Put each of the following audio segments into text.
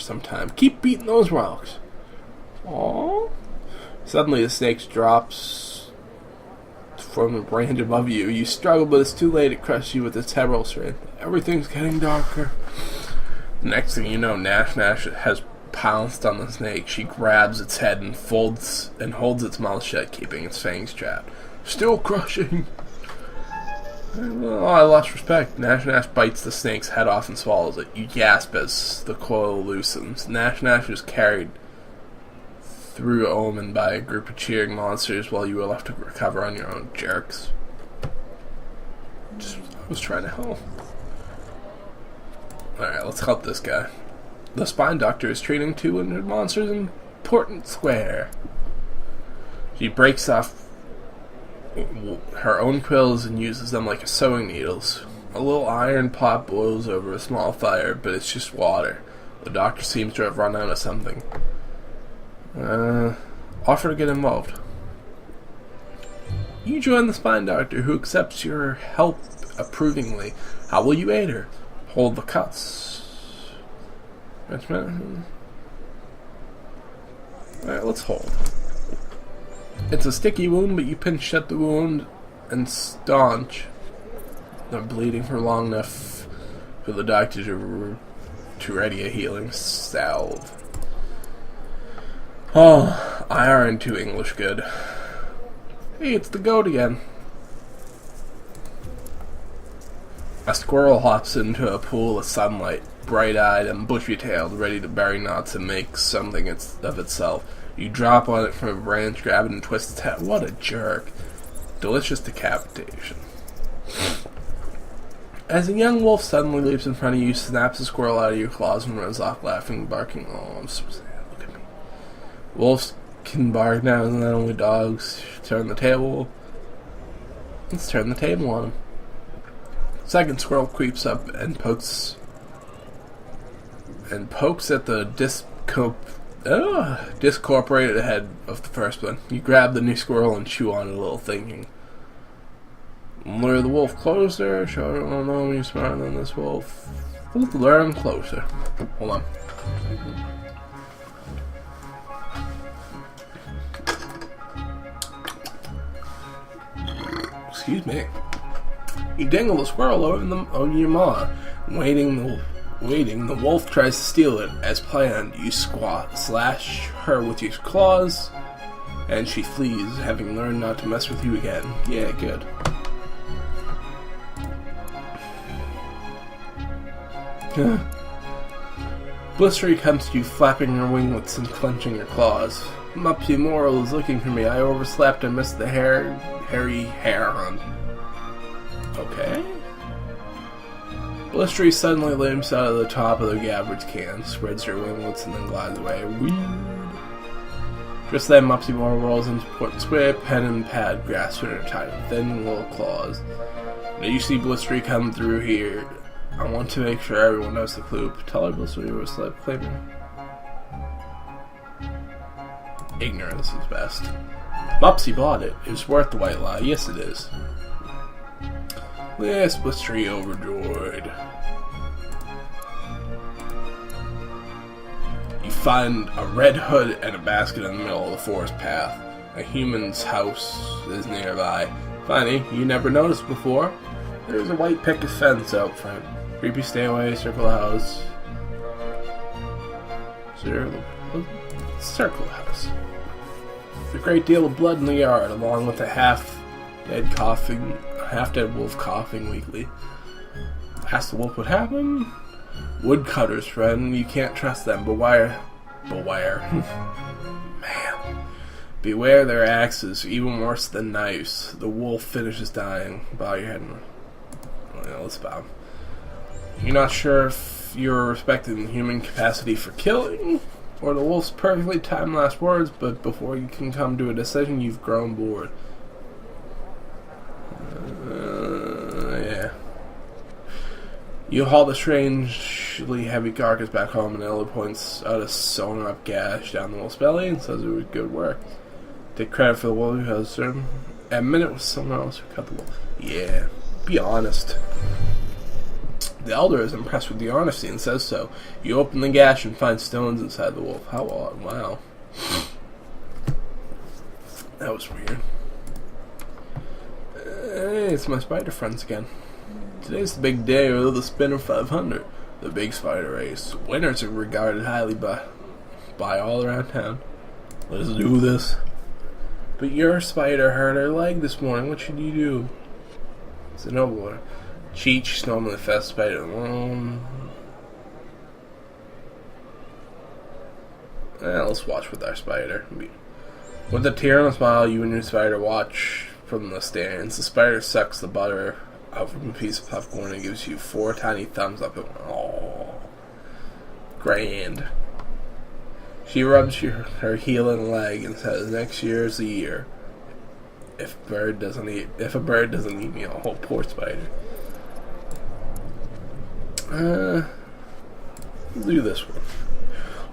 some time. Keep beating those rocks. Aww. Suddenly the snake drops from the branch above you. You struggle, but it's too late. It crushes you with its terrible strength. Everything's getting darker. Next thing you know, Nash has pounced on the snake. She grabs its head and holds its mouth shut, keeping its fangs trapped. Still crushing. Oh, I lost respect. Nash bites the snake's head off and swallows it. You gasp as the coil loosens. Nash is carried through Omen by a group of cheering monsters while you are left to recover on your own. Jerks. I was trying to help. Alright, let's help this guy. The spine doctor is treating 200 monsters in Portland Square. She breaks off her own quills and uses them like sewing needles. A little iron pot boils over a small fire, but it's just water. The doctor seems to have run out of something. Offer to get involved. You join the spine doctor, who accepts your help approvingly. How will you aid her? Hold the cuts. Alright, let's hold. It's a sticky wound, but you pinch shut the wound and staunch. They're bleeding for long enough for the doctor to ready a healing salve. Oh, I aren't too English good. Hey, it's the goat again. A squirrel hops into a pool of sunlight, bright-eyed and bushy-tailed, ready to bury knots and make something of itself. You drop on it from a branch, grab it, and twist its head. What a jerk. Delicious decapitation. As a young wolf suddenly leaps in front of you, snaps a squirrel out of your claws and runs off laughing and barking. Oh, I'm so sad. Look at me. Wolves can bark now, and then only dogs. Turn the table. Let's turn the table on him. Second squirrel creeps up and pokes at the discorporated head of the first one. You grab the new squirrel and chew on it a little, thinking. Lure the wolf closer. Show her, oh no, you're smarter than this wolf. Lure him closer. Hold on. Excuse me. You dangle the squirrel over your maw. Waiting, the wolf tries to steal it. As planned, you slash her with your claws, and she flees, having learned not to mess with you again. Yeah, good. Blistery comes to you, flapping her winglets and clenching her claws. Mupsy Moral is looking for me. I overslept and missed the hairy hare hunt. Okay. Blistery suddenly limps out of the top of the garbage can, spreads her winglets, and then glides away. Weird. Just then, Mupsy Moore rolls into Portland Square, pen and pad grasping her tight, thin little claws. Now you see Blistery come through here. I want to make sure everyone knows the clue. Tell her Blistery was slept claiming. Ignorance is best. Mupsy bought it. It was worth the white lie. Yes, it is. Yes, Blistery overjoyed. You find a red hood and a basket in the middle of the forest path. A human's house is nearby. Funny, you never noticed before. There's a white picket fence out front. Creepy stairway, circle house. Circle house. A great deal of blood in the yard, along with a half-dead wolf coughing weakly. Ask the wolf what happened. Woodcutters, friend. You can't trust them. Beware. Man. Beware their axes, even worse than knives. The wolf finishes dying. Bow your head. Well, let's bow. You're not sure if you're respecting the human capacity for killing, or the wolf's perfectly timed last words, but before you can come to a decision, you've grown bored. Yeah. You haul the strangely heavy carcass back home, and Ellie points out a sewn-up gash down the wolf's belly and says it was good work. Take credit for the wolf who has served. Admit it was someone else who cut the wolf. Yeah. Be honest. The elder is impressed with your honesty and says so. You open the gash and find stones inside the wolf. How odd. Wow. That was weird. Hey, it's my spider friends again. Today's the big day of the Spinner 500. The big spider race. Winners are regarded highly by all around town. Let's do this. But your spider hurt her leg this morning. What should you do? It's a noble one. Cheech, normally the fast spider alone. Let's watch with our spider. With a tear on a smile, you and your spider watch from the stands. The spider sucks the butter out from a piece of popcorn and gives you 4 tiny thumbs up. Oh, grand. She rubs her healing leg and says, "Next year's the year. If a bird doesn't eat me, oh, poor spider." We'll do this one.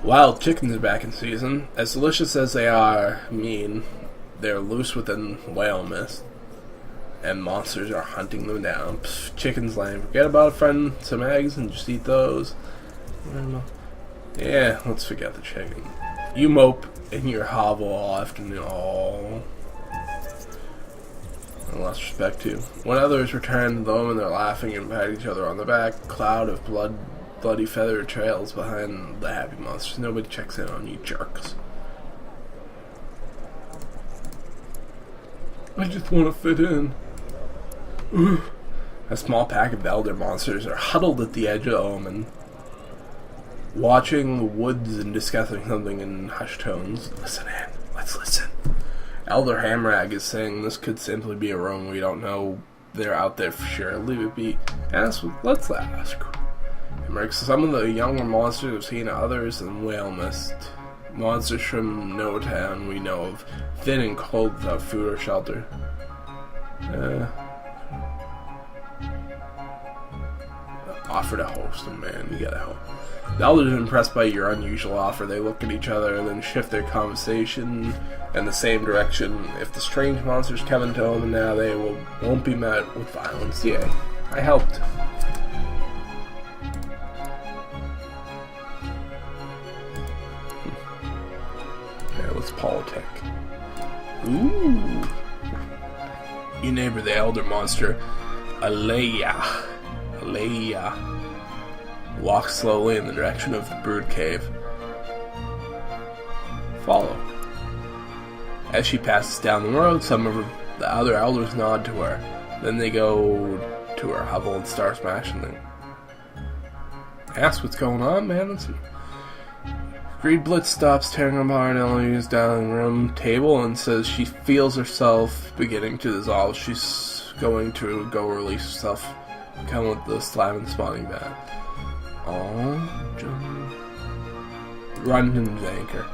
Wild chickens are back in season. As delicious as they are, they're loose within whale mist, and monsters are hunting them down. Pfft, chicken's lame. Forget about a friend, some eggs, and just eat those. Yeah, let's forget the chicken. You mope in your hovel all afternoon. Oh. And lost respect too. When others return to the home and they're laughing and pat each other on the back, cloud of bloody feather trails behind the happy monsters. Nobody checks in on you jerks. I just want to fit in. A small pack of elder monsters are huddled at the edge of Omen, watching the woods and discussing something in hushed tones. Listen in. Let's listen. Elder Hamrag is saying this could simply be a room we don't know. They're out there for sure. Leave it be. Let's ask. Hamrag says some of the younger monsters have seen others in Whale Mist. Monsters from no town we know of. Thin and cold without food or shelter. Offer to host them, man. You gotta help. The elders are impressed by your unusual offer. They look at each other and then shift their conversation in the same direction. If the strange monsters come into home now, they won't be met with violence. Yay. I helped. Okay, let's politic. Ooh. You neighbor the elder monster, Aleya. Walk slowly in the direction of the brood cave. Follow. As she passes down the road, some of the other elders nod to her. Then they go to her hovel and start smashing them. Ask what's going on, man. Greed Blitz stops tearing apart Ellie's dining room table and says she feels herself beginning to dissolve. She's going to go release herself. Come with the slime and spawning bat. Run and anchor.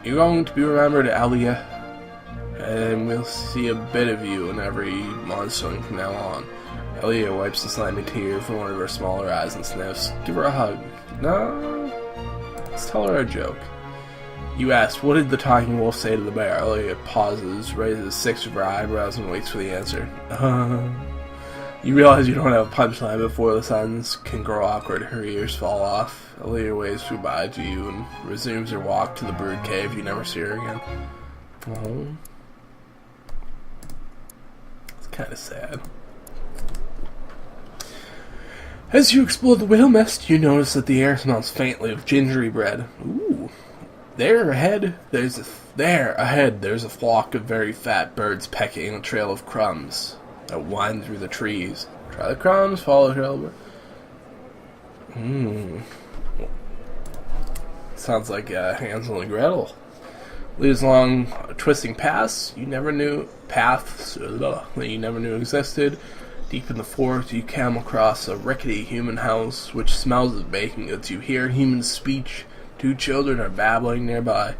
You're going to be remembered, Alia, and we'll see a bit of you in every monster from now on. Alia wipes a slimy tear from one of her smaller eyes and sniffs. Give her a hug. No, let's tell her a joke. You asked, what did the talking wolf say to the bear? Alia pauses, raises 6 of her eyebrows, and waits for the answer. You realize you don't have a punchline before the sentence can grow awkward. Her ears fall off. Aaliyah waves goodbye to you and resumes her walk to the brood cave. You never see her again. Oh. It's kind of sad. As you explore the whale mist, you notice that the air smells faintly of gingery bread. Ooh. There ahead, there's a flock of very fat birds pecking a trail of crumbs that wind through the trees. Try the crumbs, follow the trail. Sounds like Hansel and Gretel. Leads along twisting paths you never knew existed. Deep in the forest, you come across a rickety human house which smells of baking goods. You hear human speech. 2 children are babbling nearby.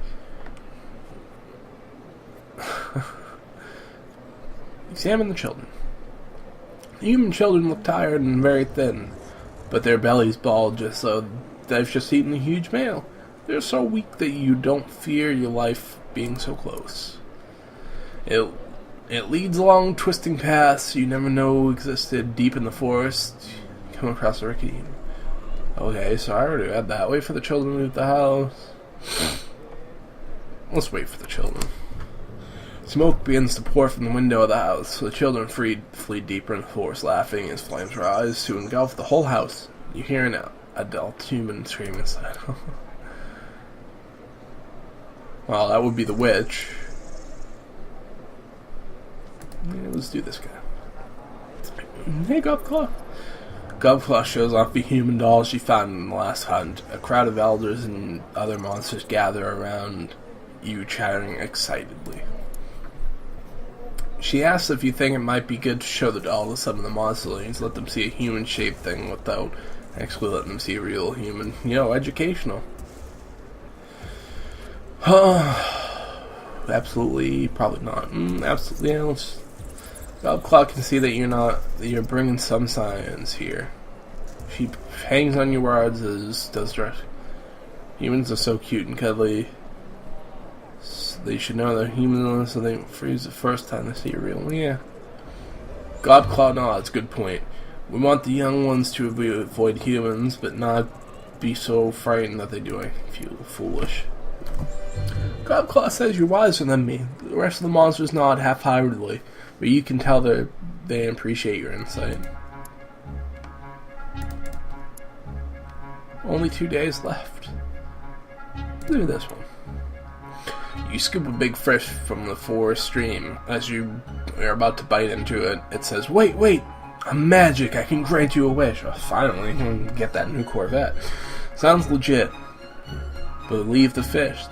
Examine the children. The human children look tired and very thin, but their bellies bulge as though they've just eaten a huge meal. They're so weak that you don't fear your life being so close. It leads along twisting paths you never know existed deep in the forest. You come across a rickety. Okay, so I already had that. Wait for the children to leave the house. Let's wait for the children. Smoke begins to pour from the window of the house. The children flee deeper in the forest, laughing as flames rise to engulf the whole house. You hear an adult human scream inside. Well, that would be the witch. Yeah, let's do this guy. Hey, Gobclaw. Gobclaw shows off the human doll she found in the last hunt. A crowd of elders and other monsters gather around you, chattering excitedly. She asks if you think it might be good to show the doll to some of the monsterlings, let them see a human-shaped thing without actually letting them see a real human. You know, educational. Absolutely, probably not. Absolutely, yeah, let's... Gobclaw can see that you're bringing some science here. She hangs on your words as does the rest. Humans are so cute and cuddly. They should know they're human, so they don't freeze the first time they see a real one. Yeah. Gobclaw nods, good point. We want the young ones to avoid humans, but not be so frightened that they do anything feel foolish. Gobclaw says you're wiser than me. The rest of the monsters nod half-heartedly, but you can tell they appreciate your insight. Only 2 days left. Look at this one. You scoop a big fish from the forest stream. As you are about to bite into it, it says, Wait! I'm magic! I can grant you a wish! Oh, finally, get that new Corvette. Sounds legit. Believe the fish.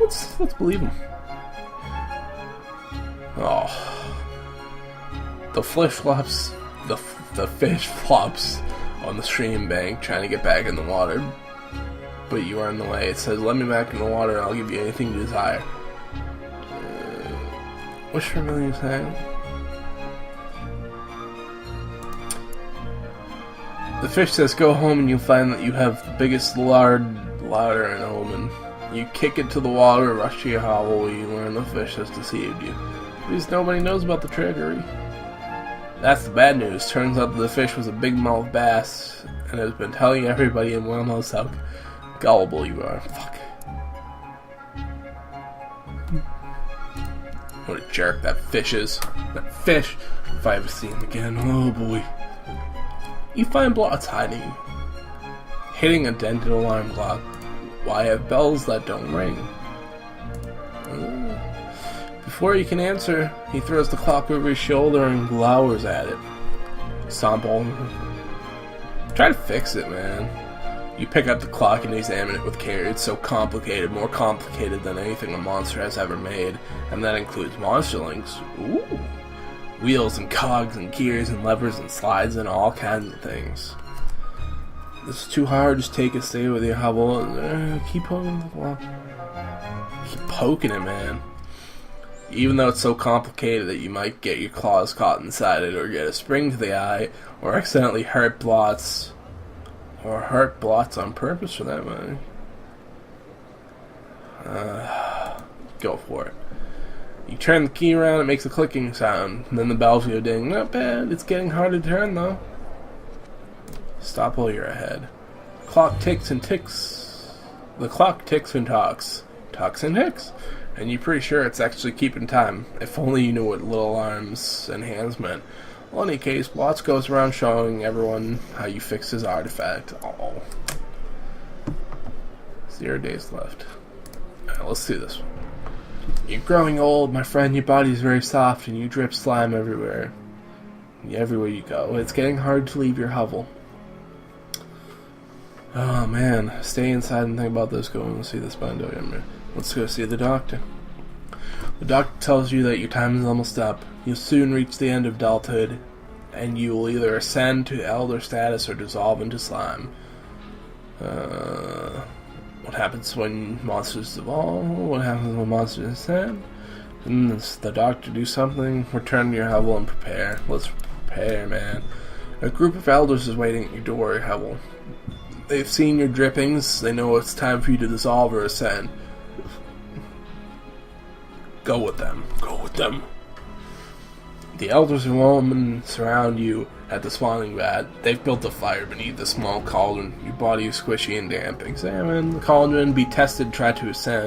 Let's believe him. Oh. The fish flops on the stream bank, trying to get back in the water. But you are in the way. It says, let me back in the water and I'll give you anything you desire. What's your million saying? The fish says, go home and you'll find that you have the biggest larder in Omen. You kick it to the water, rush to your hovel, you learn the fish has deceived you. At least nobody knows about the trickery. That's the bad news. Turns out that the fish was a big-mouthed bass and has been telling everybody in Wellhouse how gullible you are. Fuck. What a jerk that fish is. That fish. If I ever see him again, oh boy. You find Blotz hiding, hitting a dented alarm clock. Why have bells that don't ring? Before you can answer, he throws the clock over his shoulder and glowers at it. Stomp on. Try to fix it, man. You pick up the clock and examine it with care. It's so complicated, more complicated than anything a monster has ever made, and that includes monsterlings. Ooh. Wheels and cogs and gears and levers and slides and all kinds of things. This is too hard, just take it, stay with your hovel, and keep poking the clock. Keep poking it, man. Even though it's so complicated that you might get your claws caught inside it, or get a spring to the eye, or accidentally hurt Blotz. Or hurt Blotz on purpose, for that matter. Go for it. You turn the key around, it makes a clicking sound. And then the bells go ding. Not bad, it's getting harder to turn though. Stop while you're ahead. The clock ticks and ticks. The clock ticks and talks. Talks and ticks. And you're pretty sure it's actually keeping time. If only you knew what little arms and hands meant. Well, in any case, Blotz goes around showing everyone how you fix his artifact. Oh. 0 days left. Alright, let's do this one. You're growing old, my friend. Your body's very soft and you drip slime everywhere. Everywhere you go. It's getting hard to leave your hovel. Oh man, stay inside and think about this. Go and see this bando. Let's go see the doctor. The doctor tells you that your time is almost up. You'll soon reach the end of adulthood, and you will either ascend to elder status or dissolve into slime. What happens when monsters evolve? What happens when monsters ascend? Does the doctor do something? Return to your hovel and prepare. Let's prepare, man. A group of elders is waiting at your door, your hovel. They've seen your drippings. They know it's time for you to dissolve or ascend. Go with them. Go with them. The elders of Omen surround you at the spawning pad. They've built a fire beneath the small cauldron. Your body is squishy and damp. Examine the cauldron, be tested, try to ascend.